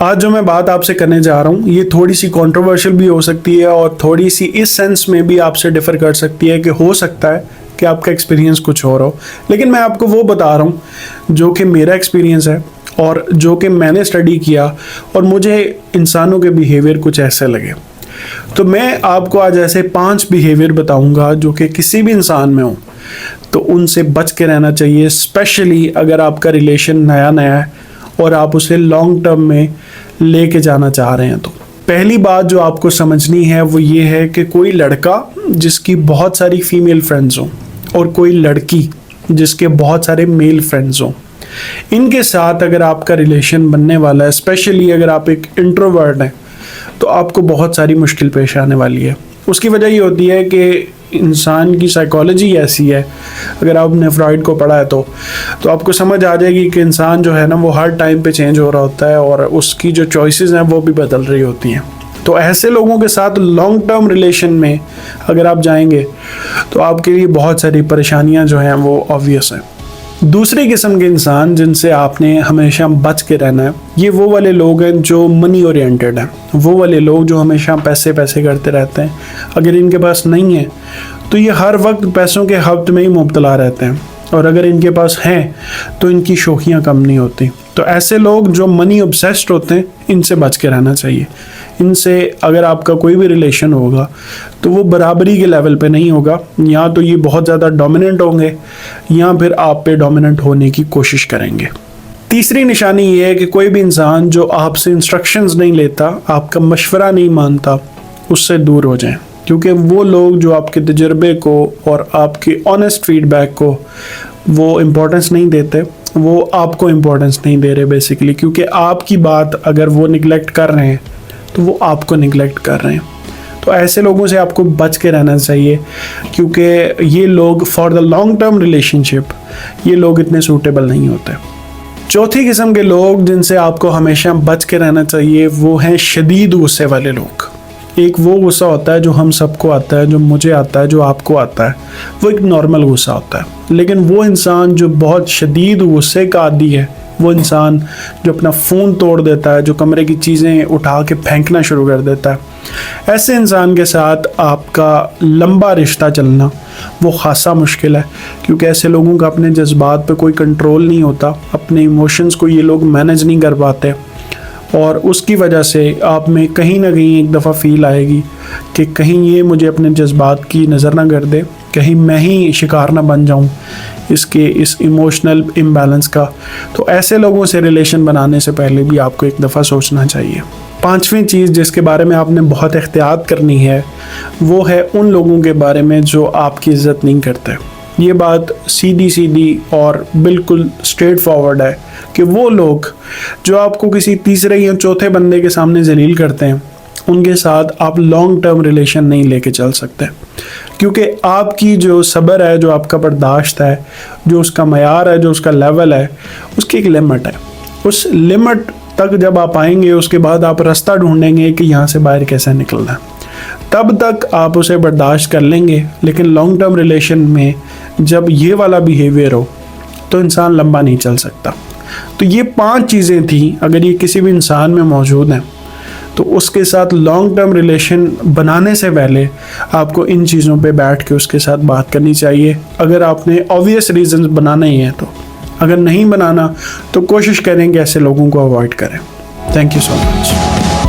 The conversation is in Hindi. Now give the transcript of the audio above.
आज जो मैं बात आपसे करने जा रहा हूँ ये थोड़ी सी कंट्रोवर्शियल भी हो सकती है और थोड़ी सी इस सेंस में भी आपसे डिफर कर सकती है कि हो सकता है कि आपका एक्सपीरियंस कुछ और हो, लेकिन मैं आपको वो बता रहा हूँ जो कि मेरा एक्सपीरियंस है और जो कि मैंने स्टडी किया और मुझे इंसानों के बिहेवियर कुछ ऐसे लगे। तो मैं आपको आज ऐसे 5 बिहेवियर बताऊंगा जो कि किसी भी इंसान में हो तो उनसे बच के रहना चाहिए, स्पेशली अगर आपका रिलेशन नया नया है और आप उसे लॉन्ग टर्म में लेके जाना चाह रहे हैं। तो पहली बात जो आपको समझनी है वो ये है कि कोई लड़का जिसकी बहुत सारी फीमेल फ्रेंड्स हों और कोई लड़की जिसके बहुत सारे मेल फ्रेंड्स हों, इनके साथ अगर आपका रिलेशन बनने वाला है, स्पेशली अगर आप एक इंट्रोवर्ट हैं, तो आपको बहुत सारी मुश्किल पेश आने वाली है। उसकी वजह ये होती है कि इंसान की साइकोलॉजी ऐसी है, अगर आपने फ्रॉइड को पढ़ा है तो आपको समझ आ जाएगी कि इंसान जो है ना वो हर टाइम पे चेंज हो रहा होता है और उसकी जो चॉइसेस हैं वो भी बदल रही होती हैं। तो ऐसे लोगों के साथ लॉन्ग टर्म रिलेशन में अगर आप जाएंगे तो आपके लिए बहुत सारी परेशानियां जो हैं वो ऑब्वियस हैं। दूसरी किस्म के इंसान जिनसे आपने हमेशा बच के रहना है, ये वो वाले लोग हैं जो मनी ओरिएंटेड हैं, वो वाले लोग जो हमेशा पैसे पैसे करते रहते हैं। अगर इनके पास नहीं है तो ये हर वक्त पैसों के हफ्त में ही मुब्तला रहते हैं, और अगर इनके पास हैं तो इनकी शौकियाँ कम नहीं होती। तो ऐसे लोग जो मनी ऑब्सेस्ड होते हैं इनसे बच के रहना चाहिए। इनसे अगर आपका कोई भी रिलेशन होगा तो वो बराबरी के लेवल पे नहीं होगा, या तो ये बहुत ज़्यादा डोमिनेंट होंगे या फिर आप पे डोमिनेंट होने की कोशिश करेंगे। तीसरी निशानी ये है कि कोई भी इंसान जो आपसे इंस्ट्रक्शंस नहीं लेता, आपका मशवरा नहीं मानता, उससे दूर हो जाएं, क्योंकि वो लोग जो आपके तजुर्बे को और आपके ऑनेस्ट फीडबैक को वो इम्पोर्टेंस नहीं देते, वो आपको इम्पोर्टेंस नहीं दे रहे बेसिकली, क्योंकि आपकी बात अगर वो निगलेक्ट कर रहे हैं तो वो आपको निगलेक्ट कर रहे हैं। तो ऐसे लोगों से आपको बच के रहना चाहिए, क्योंकि ये लोग for the long term relationship ये लोग इतने सूटेबल नहीं होते। चौथी किस्म के लोग जिनसे आपको हमेशा बच के रहना चाहिए वो हैं शदीद गुस्से वाले लोग। एक वो गुस्सा होता है जो हम सबको आता है, जो मुझे आता है, जो आपको आता है, वो एक नॉर्मल गुस्सा होता है। लेकिन वो इंसान जो बहुत शदीद गुस्से का आदी है, वो इंसान जो अपना फ़ोन तोड़ देता है, जो कमरे की चीज़ें उठा के फेंकना शुरू कर देता है, ऐसे इंसान के साथ आपका लंबा रिश्ता चलना वो खासा मुश्किल है, क्योंकि ऐसे लोगों का अपने जज्बात पे कोई कंट्रोल नहीं होता, अपने इमोशंस को ये लोग मैनेज नहीं कर पाते, और उसकी वजह से आप में कहीं ना कहीं एक दफ़ा फील आएगी कि कहीं ये मुझे अपने जज्बात की नज़र ना कर दे, कहीं मैं ही शिकार ना बन जाऊं इसके इस इमोशनल इम्बैलेंस का। तो ऐसे लोगों से रिलेशन बनाने से पहले भी आपको एक दफ़ा सोचना चाहिए। पांचवी चीज़ जिसके बारे में आपने बहुत एहतियात करनी है वो है उन लोगों के बारे में जो आपकी इज़्ज़त नहीं करते। ये बात सीधी सीधी और बिल्कुल स्ट्रेट फॉरवर्ड है कि वो लोग जो आपको किसी तीसरे या चौथे बंदे के सामने जलील करते हैं, उनके साथ आप लॉन्ग टर्म रिलेशन नहीं लेके चल सकते, क्योंकि आपकी जो सब्र है, जो आपका बर्दाश्त है, जो उसका मयार है, जो उसका लेवल है, उसकी एक लिमिट है। उस लिमिट तक जब आप आएंगे उसके बाद आप रास्ता ढूंढेंगे कि यहाँ से बाहर कैसे निकलना है, तब तक आप उसे बर्दाश्त कर लेंगे। लेकिन लॉन्ग टर्म रिलेशन में जब ये वाला बिहेवियर हो तो इंसान लंबा नहीं चल सकता। तो ये 5 चीज़ें थी, अगर ये किसी भी इंसान में मौजूद हैं तो उसके साथ लॉन्ग टर्म रिलेशन बनाने से पहले आपको इन चीज़ों पे बैठ के उसके साथ बात करनी चाहिए, अगर आपने ऑब्वियस रीजंस बनाना ही है तो। अगर नहीं बनाना तो कोशिश करें कि ऐसे लोगों को अवॉइड करें। Thank you so much.